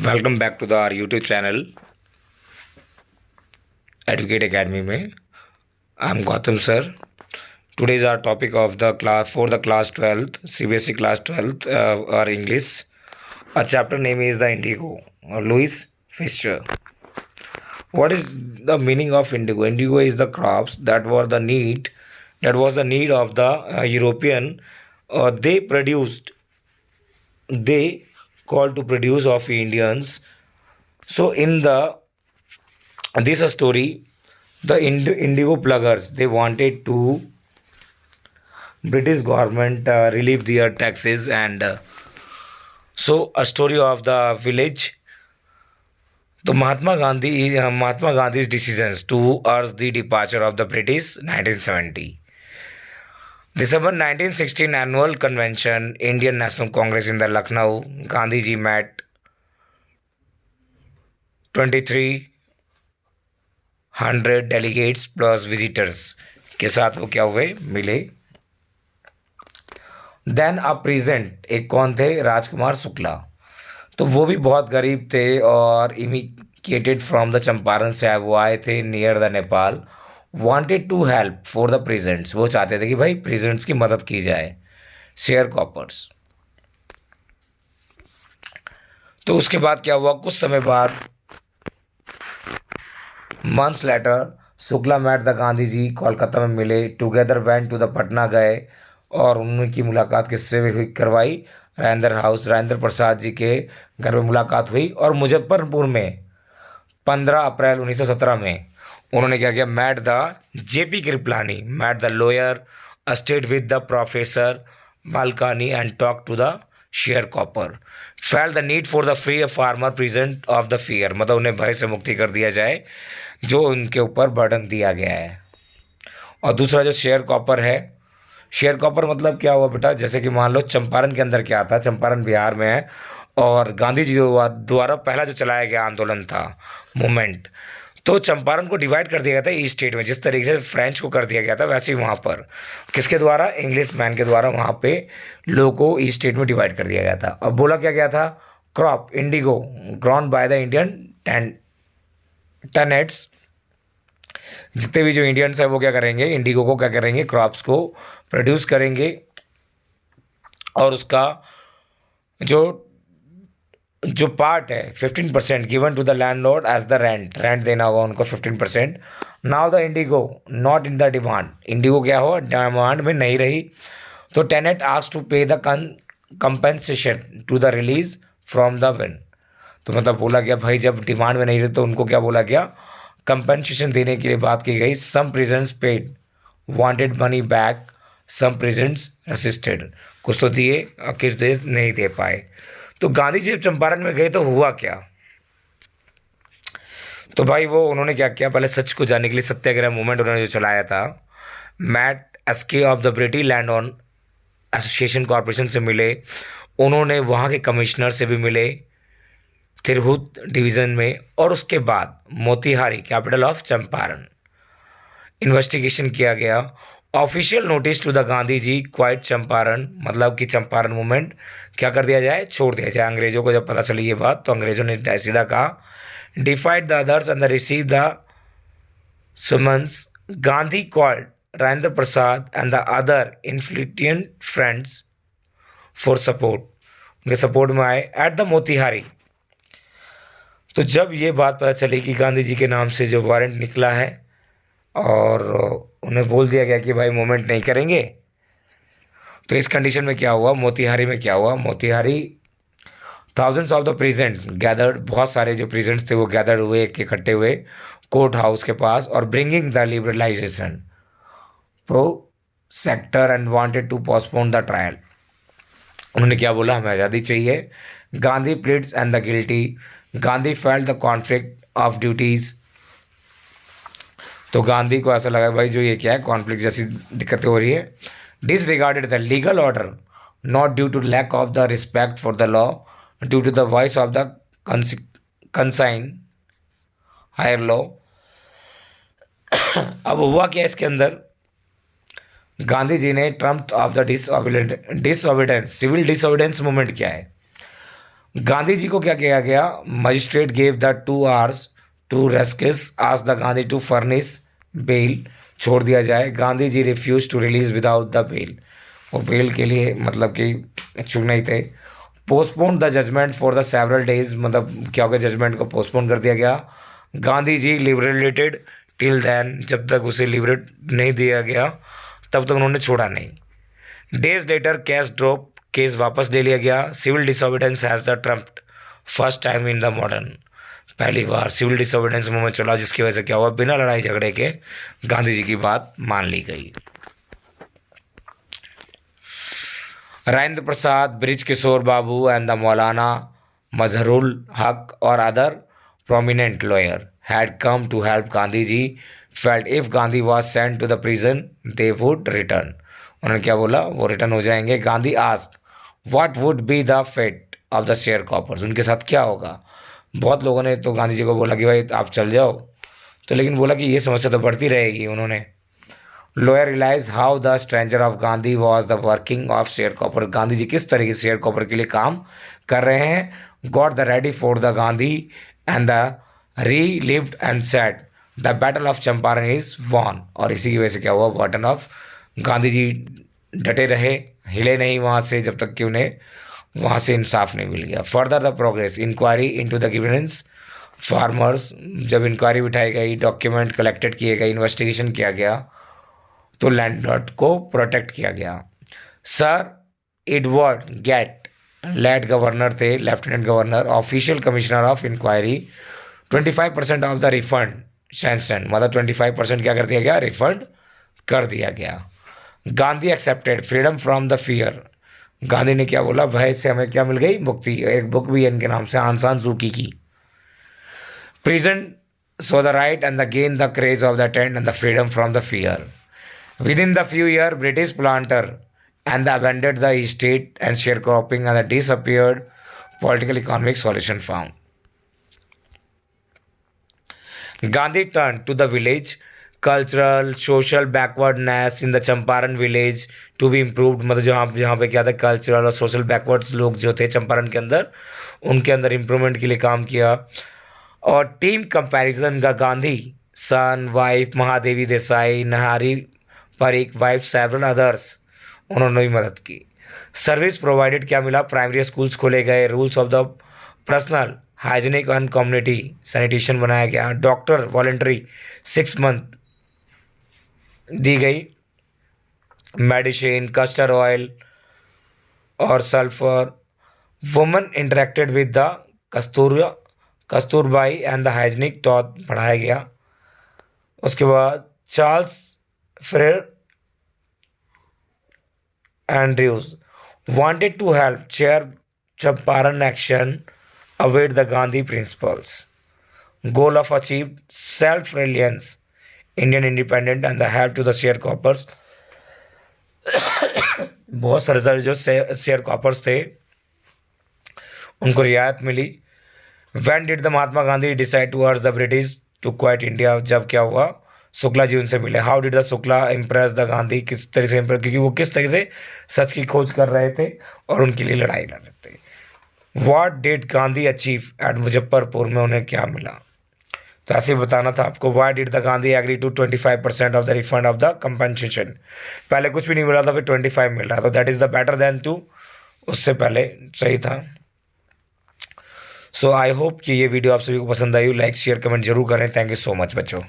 Welcome back to the R YouTube channel advocate academy में। I am Gautam sir. Today is our topic of the class for the class 12th CBSE class 12th और English. Our chapter name is the Indigo. Louis Fisher. What is the meaning of indigo? Indigo is the crops that were the need, that was the need of the European. They produced, they called to produce of Indians. So in the this story, the indigo pluggers, they wanted to British government relieve their taxes, and so a story of the village. तो महात्मा Gandhi's decisions to urge the departure of the British 1970. December 1916 annual convention, Indian National Congress in the Lucknow. Gandhi ji met 2300 delegates plus visitors के साथ वो क्या हुए, मिले। Then a present एक कौन थे, राजकुमार शुक्ला। तो वो भी बहुत गरीब थे और इमिग्रेटेड फ्रॉम द चंपारण से वो आए थे near the Nepal. Wanted to help for the presents, वो चाहते थे कि भाई प्रेजेंट्स की मदद की जाए, शेयर कॉपर्स। तो उसके बाद क्या हुआ, कुछ समय बाद months later Shukla met the Gandhi ji, Kolkata में मिले। Together went to the Patna गए और उनकी मुलाकात किससे हुई, करवाई, राजेंद्र हाउस, राजेंद्र प्रसाद जी के घर में मुलाकात हुई। और मुजफ्फरपुर में 15 अप्रैल 1917 में उन्होंने क्या किया, met the JP Kripalani, met the lawyer, stayed with the professor Balkani and talk to the share copper, fail the need for the free farmer present of the fear, मतलब उन्हें भय से मुक्ति कर दिया जाए जो उनके ऊपर बर्डन दिया गया है। और दूसरा जो शेयर कॉपर है, शेयर कॉपर मतलब क्या हुआ बेटा, जैसे कि मान लो चंपारण के अंदर क्या था, चंपारण बिहार में है और गांधी जी द्वारा पहला जो चलाया गया आंदोलन था, मूवमेंट, तो चंपारण को डिवाइड कर दिया गया था ईस्ट स्टेट में। जिस तरीके से फ्रेंच को कर दिया गया था वैसे ही वहाँ पर किसके द्वारा, इंग्लिश मैन के द्वारा वहाँ पे लोगों को ईस्ट स्टेट में डिवाइड कर दिया गया था। अब बोला क्या गया था, crop indigo grown by the Indian tenants, जितने भी जो इंडियंस है वो क्या करेंगे, इंडिगो को क्या करेंगे, क्रॉप्स को प्रोड्यूस करेंगे और उसका जो जो पार्ट है 15% given to the landlord as the rent, rent देना होगा उनको 15%। Now the indigo not in the demand, indigo क्या हो, डिमांड में नहीं रही। तो tenant ask to pay the compensation to the release from the win, तो मतलब बोला गया भाई जब डिमांड में नहीं रही तो उनको क्या बोला गया, कंपेंसेशन देने के लिए बात की गई। Some peasants paid wanted money back, some peasants resisted, कुछ तो दिए और कुछ देश नहीं दे पाए। तो गांधी जी जब चंपारण में गए तो हुआ क्या, तो भाई वो उन्होंने क्या किया, पहले सच को जानने के लिए सत्याग्रह मूवमेंट उन्होंने जो चलाया था। Met SK of the British land on association corporation से मिले, उन्होंने वहाँ के कमिश्नर से भी मिले तिरहुत डिवीज़न में। और उसके बाद Motihari capital of Champaran investigation किया गया। Official notice to the Gandhi ji quite Champaran, मतलब कि चंपारण मूवमेंट क्या कर दिया जाए, छोड़ दिया जाए। अंग्रेज़ों को जब पता चली ये बात तो अंग्रेज़ों ने सीधा कहा defied the orders and receive the summons. Gandhi called Rajendra Prasad and the other influential friends for support, उनके सपोर्ट में आए एट द मोतिहारी। तो जब ये बात पता चली कि गांधी जी के नाम से जो वारंट निकला है और उन्हें बोल दिया गया कि भाई मूवमेंट नहीं करेंगे, तो इस कंडीशन में क्या हुआ, मोतिहारी में क्या हुआ, Motihari thousands of the present gathered, बहुत सारे जो प्रेजेंट्स थे वो गैदर्ड हुए, इकट्ठे हुए कोर्ट हाउस के पास और bringing the liberalization pro sector and wanted to postpone the trial. उन्होंने क्या बोला, हमें आज़ादी चाहिए। Gandhi pleads and the guilty, Gandhi felt the conflict of duties, तो गांधी को ऐसा लगा भाई जो ये क्या है, कॉन्फ्लिक्ट जैसी दिक्कतें हो रही है। Disregarded the legal order not due to lack of the respect for the law, due to the voice of the consign higher law. अब हुआ क्या इसके अंदर, गांधी जी ने trump of the disobedience, civil disobedience movement क्या है, गांधी जी को क्या किया गया? Magistrate gave the 2 hours to रेस्किस ask the Gandhi to furnish bail, छोड़ दिया जाए। Gandhi ji refuse to release without the bail, वो बेल के लिए मतलब कि इच्छुक नहीं थे। Postpone the judgement for the several days, मतलब क्या हो गया, जजमेंट को पोस्टपोन कर दिया गया। Gandhi ji liberated till then, जब तक उसे लिबरेट नहीं दिया गया तब तक उन्होंने छोड़ा नहीं। Days later case drop, case वापस ले लिया गया। Civil disobedience has the trumped first time in the modern, पहली बार सिविल डिसोबिडेंस मुंह में चला, जिसकी वजह से क्या हुआ, बिना लड़ाई झगड़े के गांधी जी की बात मान ली गई। राजेंद्र प्रसाद, ब्रिज किशोर बाबू एंड द मौलाना मजहरुल हक और other prominent lawyer had come to help Gandhi ji, felt if Gandhi was sent to the prison they would return, उन्होंने क्या बोला, वो रिटर्न हो जाएंगे। Gandhi ask what would be the fate of the share coppers, उनके साथ क्या होगा। बहुत लोगों ने तो गांधी जी को बोला कि भाई आप चल जाओ, तो लेकिन बोला कि ये समस्या तो बढ़ती रहेगी। उन्होंने lawyer realise how the stranger of Gandhi was the working of sharecropper, Gandhi ji किस तरीके से शेयर कॉपर के लिए काम कर रहे हैं। Got the ready for the Gandhi and the relieved and said the battle of Champaran is won, और इसी की वजह से क्या हुआ, बॉटन ऑफ गांधी जी डटे रहे, हिले नहीं वहाँ से जब तक कि उन्हें वहाँ से इंसाफ नहीं मिल गया। Further the progress inquiry into the governance farmers, जब इंक्वायरी बिठाई गई, डॉक्यूमेंट कलेक्टेड किए गए, इन्वेस्टिगेशन किया गया, तो लैंडलॉर्ड को प्रोटेक्ट किया गया। Sir Edward Gait late governor थे, lieutenant governor, official commissioner of inquiry. 25% of the refund sanction, मतलब 25% क्या कर दिया गया, रिफंड कर दिया गया। Gandhi accepted freedom from the fear, Gandhi ने क्या बोला, भय से हमें क्या मिल गई, मुक्ति। एक बुक भी है इनके नाम से, आन सान सूकी की। Present so the right and the gain the craze of the tent and the freedom from the fear. Within the few years, British planter and abandoned the estate and sharecropping and the disappeared political economic solution found. Gandhi turned to the village, cultural, social backwardness in the Champaran village to be improved, मतलब जहाँ जहाँ पे क्या था, cultural और social backwards लोग जो थे चंपारण के अंदर, उनके अंदर इम्प्रूवमेंट के लिए काम किया। और टीम कंपैरिजन का गांधी सन वाइफ महादेवी देसाई नहारी पर एक वाइफ सेवरल अदर्स, उन्होंने भी मदद की। सर्विस प्रोवाइडेड क्या मिला, प्राइमरी स्कूल्स खोले गए, rules of the personal hygienic and community sanitation बनाया गया। डॉक्टर वॉलेंट्री 6 मंथ दी गई, मेडिसिन कस्टर्ड ऑयल और sulphur. Women interacted with the Kasturbai and the hygienic taught बढ़ाया गया। उसके बाद Charles Frere Andrews wanted to help chair Champaran action await the Gandhi principles. Goal of achieved self-reliance, Indian independent and the help to the sharecroppers. बहुत सारे जो share Cowper's थे उनको रियायत मिली। When did the Mahatma Gandhi decide to urge the British to quite India, जब क्या हुआ, शुक्ला जी उनसे मिले। How did the Shukla impress the Gandhi, किस तरह से इम्प्रेस, क्योंकि वो किस तरह से सच की खोज कर रहे थे और उनके लिए लड़ाई लड़ रहे थे। What did Gandhi achieve at Muzaffarpur में, उन्हें क्या मिला, तो ऐसे ही बताना था आपको। Why did the Gandhi agree to 25% of the refund of the compensation, पहले कुछ भी नहीं मिला था, फिर 25 मिल रहा था, that is the better than to, उससे पहले सही था। सो आई होप कि ये वीडियो आप सभी को पसंद आई हो। लाइक शेयर कमेंट जरूर करें। थैंक यू सो मच बच्चों।